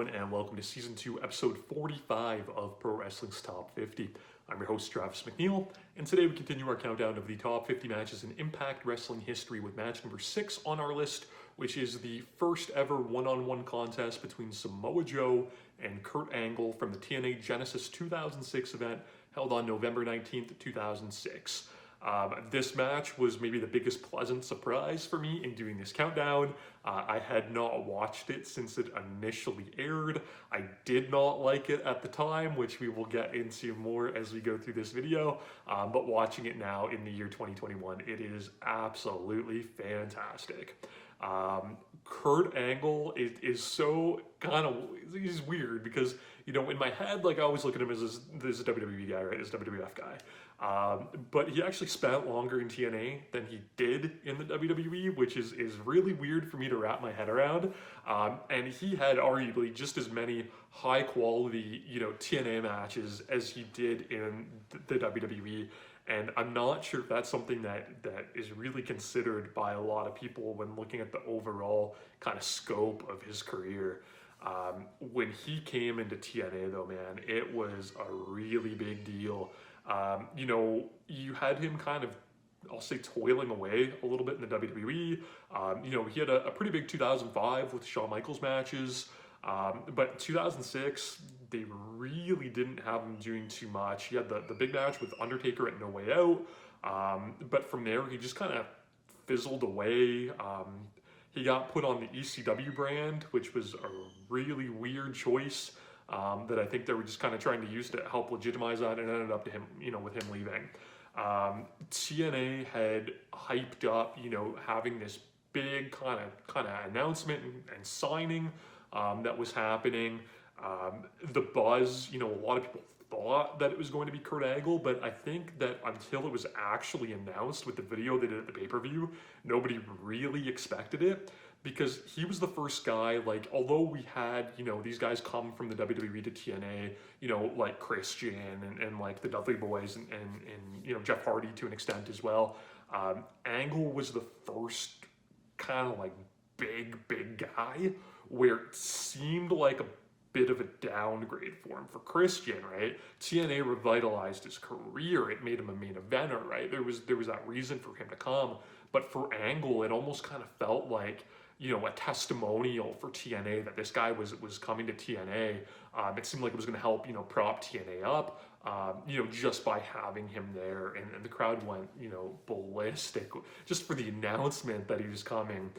everyone, and welcome to Season 2, Episode 45 of Pro Wrestling's Top 50. I'm your host, Travis McNeil, and today we continue our countdown of the top 50 matches in Impact Wrestling history with match number 6 on our list, which is the first ever one-on-one contest between Samoa Joe and Kurt Angle from the TNA Genesis 2006 event held on November 19th, 2006. This match was maybe the biggest pleasant surprise for me in doing this countdown. I had not watched it since it initially aired. I did not like it at the time, which we will get into more as we go through this video. But watching it now in the year 2021, it is absolutely fantastic. Kurt Angle is so he's weird because, you know, in my head, like I always look at him as this WWE guy, right? This WWF guy. But he actually spent longer in TNA than he did in the WWE, which is really weird for me to wrap my head around. And he had arguably just as many high quality, TNA matches as he did in the WWE. And I'm not sure if that's something that is really considered by a lot of people when looking at the overall kind of scope of his career. When he came into TNA though, man, it was a really big deal. You had him kind of, I'll say, toiling away a little bit in the WWE. He had a pretty big 2005 with Shawn Michaels matches. But in 2006, they really didn't have him doing too much. He had the big match with Undertaker at No Way Out. But from there, he just kind of fizzled away. He got put on the ECW brand, which was a really weird choice. That I think they were just kind of trying to use to help legitimize that, and ended up to him, with him leaving. TNA had hyped up, having this big kind of announcement and signing that was happening. The buzz, a lot of people thought that it was going to be Kurt Angle, but I think that until it was actually announced with the video they did at the pay-per-view, nobody really expected it. Because he was the first guy, like, although we had, these guys come from the WWE to TNA, like Christian and like the Dudley Boys and Jeff Hardy to an extent as well. Angle was the first kind of like big guy where it seemed like a bit of a downgrade for him. For Christian, right? TNA revitalized his career. It made him a main eventer, right? There was that reason for him to come. But for Angle, it almost kind of felt like, a testimonial for TNA that this guy was coming to TNA. It seemed like it was going to help, prop TNA up, just by having him there. And the crowd went, ballistic just for the announcement that he was coming.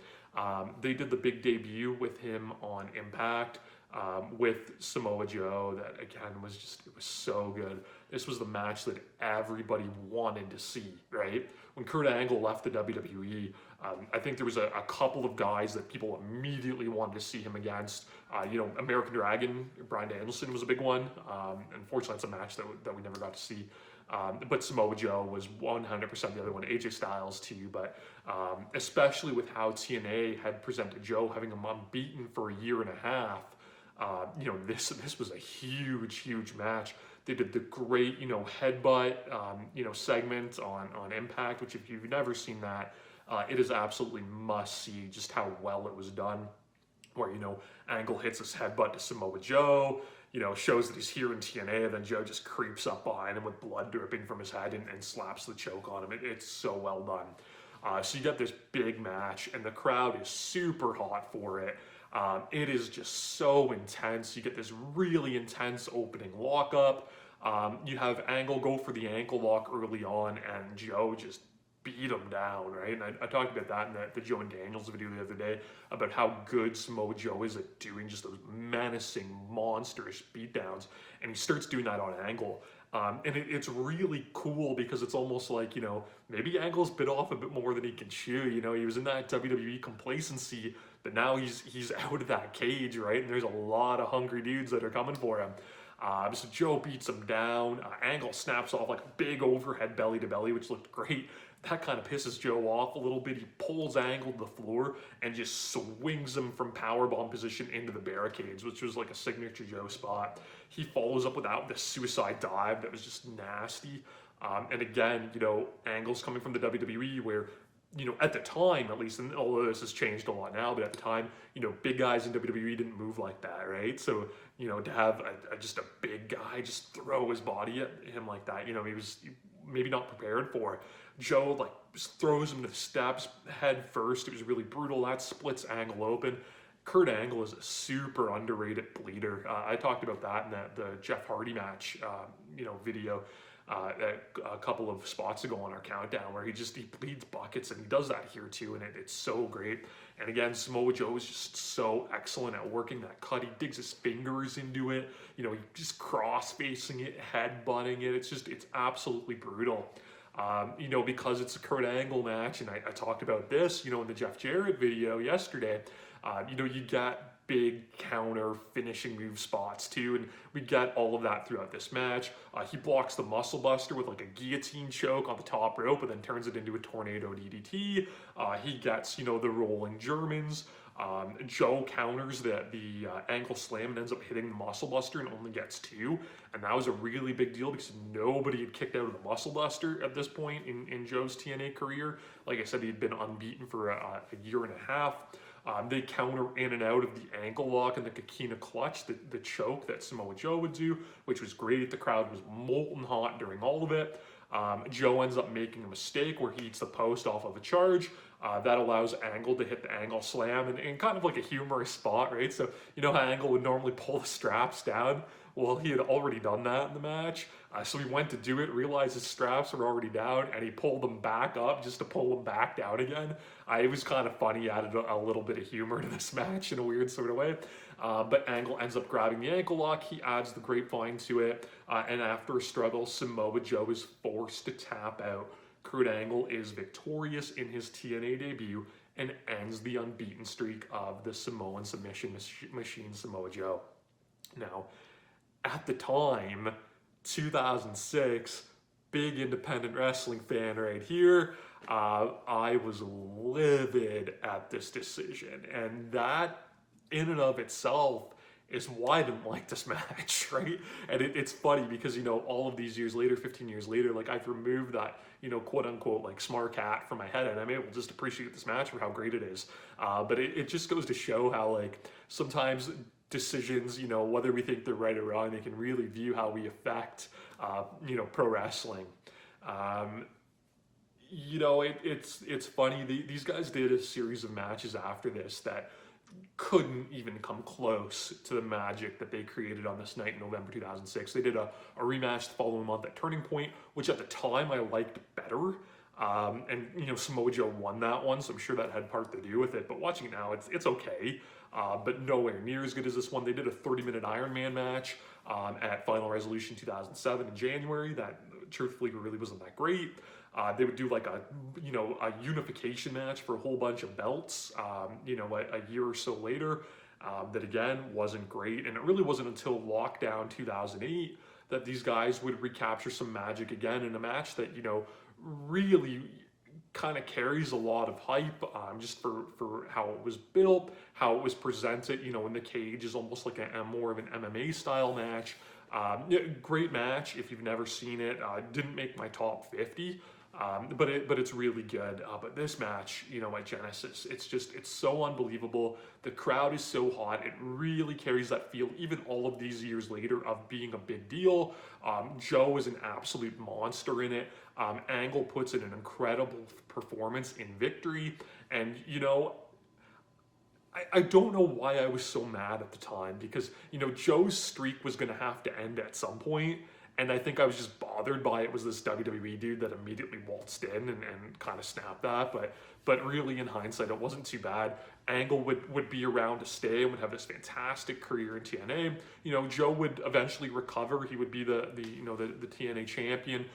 They did the big debut with him on Impact with Samoa Joe. That again it was so good. This was the match that everybody wanted to see, right? When Kurt Angle left the WWE, I think there was a couple of guys that people immediately wanted to see him against. American Dragon, Bryan Danielson was a big one. Unfortunately, it's a match that we never got to see. But Samoa Joe was 100% the other one. AJ Styles too, but especially with how TNA had presented Joe, having him unbeaten for a year and a half. This was a huge match. They did the great, headbutt, segment on Impact, which if you've never seen that, it is absolutely must see just how well it was done. Where, Angle hits his headbutt to Samoa Joe, shows that he's here in TNA, and then Joe just creeps up behind him with blood dripping from his head and slaps the choke on him. It's so well done. So you get this big match, and the crowd is super hot for it. It is just so intense. You get this really intense opening lockup. You have Angle go for the ankle lock early on, and Joe just beat him down, right? And I talked about that in the Joe and Daniels video the other day, about how good Samoa Joe is at doing just those menacing, monstrous beatdowns. And he starts doing that on Angle. And it's really cool because it's almost like, maybe Angle's bit off a bit more than he can chew. He was in that WWE complacency, but now he's out of that cage, right? And there's a lot of hungry dudes that are coming for him. So Joe beats him down. Angle snaps off like a big overhead belly to belly, which looked great. That kind of pisses Joe off a little bit. He pulls Angle to the floor and just swings him from powerbomb position into the barricades, which was like a signature Joe spot. He follows up with the suicide dive that was just nasty. And again, Angle's coming from the WWE where you know, at the time at least, and although this has changed a lot now, but at the time, you know, big guys in WWE didn't move like that, right? So, you know, to have just a big guy just throw his body at him like that, you know, he was maybe not prepared for it. Joe, like, just throws him to the steps head first. It was really brutal. That splits Angle open. Kurt Angle is a super underrated bleeder. I talked about that in the Jeff Hardy match, you know, video a couple of spots ago on our countdown, where he bleeds buckets, and he does that here too, and it's so great. And again, Samoa Joe is just so excellent at working that cut. He digs his fingers into it. You know, he just cross-facing it, head-butting it. It's absolutely brutal. You know, because it's a Kurt Angle match, and I talked about this, you know, in the Jeff Jarrett video yesterday, you know, you got big counter finishing move spots too, and we got all of that throughout this match. He blocks the muscle buster with like a guillotine choke on the top rope, and then turns it into a tornado DDT. He gets, you know, the rolling Germans. Joe counters the ankle slam and ends up hitting the muscle buster and only gets 2, and that was a really big deal because nobody had kicked out of the muscle buster at this point in Joe's TNA career. Like I said, he'd been unbeaten for a year and a half. They counter in and out of the ankle lock and the Kikina clutch, the choke that Samoa Joe would do, which was great. The crowd was molten hot during all of it. Joe ends up making a mistake where he eats the post off of a charge. That allows Angle to hit the angle slam in kind of like a humorous spot, right? So you know how Angle would normally pull the straps down? Well, he had already done that in the match. So he went to do it, realized his straps were already down, and he pulled them back up just to pull them back down again. It was kind of funny, added a little bit of humor to this match in a weird sort of way. But Angle ends up grabbing the ankle lock. He adds the grapevine to it. And after a struggle, Samoa Joe is forced to tap out. Kurt Angle is victorious in his TNA debut and ends the unbeaten streak of the Samoan submission machine, Samoa Joe. Now, at the time, 2006, big independent wrestling fan right here, I was livid at this decision, and that in and of itself is why I didn't like this match, right? And it's funny because, you know, all of these years later, 15 years later, like, I've removed that, you know, quote unquote, like, smart cat from my head, and I'm able to just appreciate this match for how great it is. But it just goes to show how, like, sometimes decisions, you know, whether we think they're right or wrong, they can really view how we affect, you know, pro wrestling. You know, it's funny. These guys did a series of matches after this that couldn't even come close to the magic that they created on this night in November 2006. They did a rematch the following month at Turning Point, which at the time I liked better. And, you know, Samoa Joe won that one, so I'm sure that had part to do with it. But watching it now, it's okay, but nowhere near as good as this one. They did a 30-minute Iron Man match at Final Resolution 2007 in January. That, truthfully, really wasn't that great. They would do like a unification match for a whole bunch of belts, you know, a year or so later. That again wasn't great, and it really wasn't until Lockdown 2008 that these guys would recapture some magic again in a match that, you know, really kind of carries a lot of hype, just for how it was built, how it was presented, you know, in the cage is almost like a more of an MMA style match. Great match if you've never seen it. Didn't make my top 50, but it's really good. But this match, you know, at Genesis, it's so unbelievable. The crowd is so hot. It really carries that feel, even all of these years later, of being a big deal. Joe is an absolute monster in it. Angle puts in an incredible performance in victory, and, you know, I don't know why I was so mad at the time, because, you know, Joe's streak was going to have to end at some point, and I think I was just bothered by it was this WWE dude that immediately waltzed in and kind of snapped that, but really in hindsight, it wasn't too bad. Angle would be around to stay and would have this fantastic career in TNA. You know, Joe would eventually recover. He would be the TNA champion,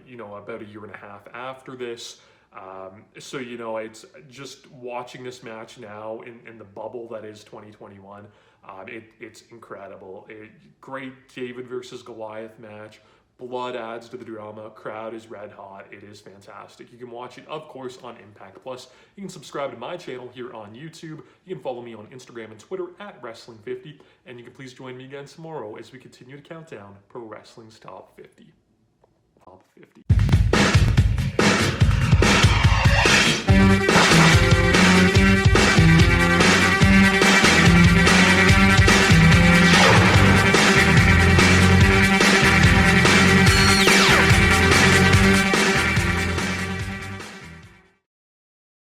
you know, about a year and a half after this. So, you know, it's just watching this match now in the bubble that is 2021. It's incredible. Great David versus Goliath match. Blood adds to the drama. Crowd is red hot. It is fantastic. You can watch it, of course, on Impact Plus. You can subscribe to my channel here on YouTube. You can follow me on Instagram and Twitter at Wrestling50. And you can please join me again tomorrow as we continue to count down Pro Wrestling's Top 50. Top 50.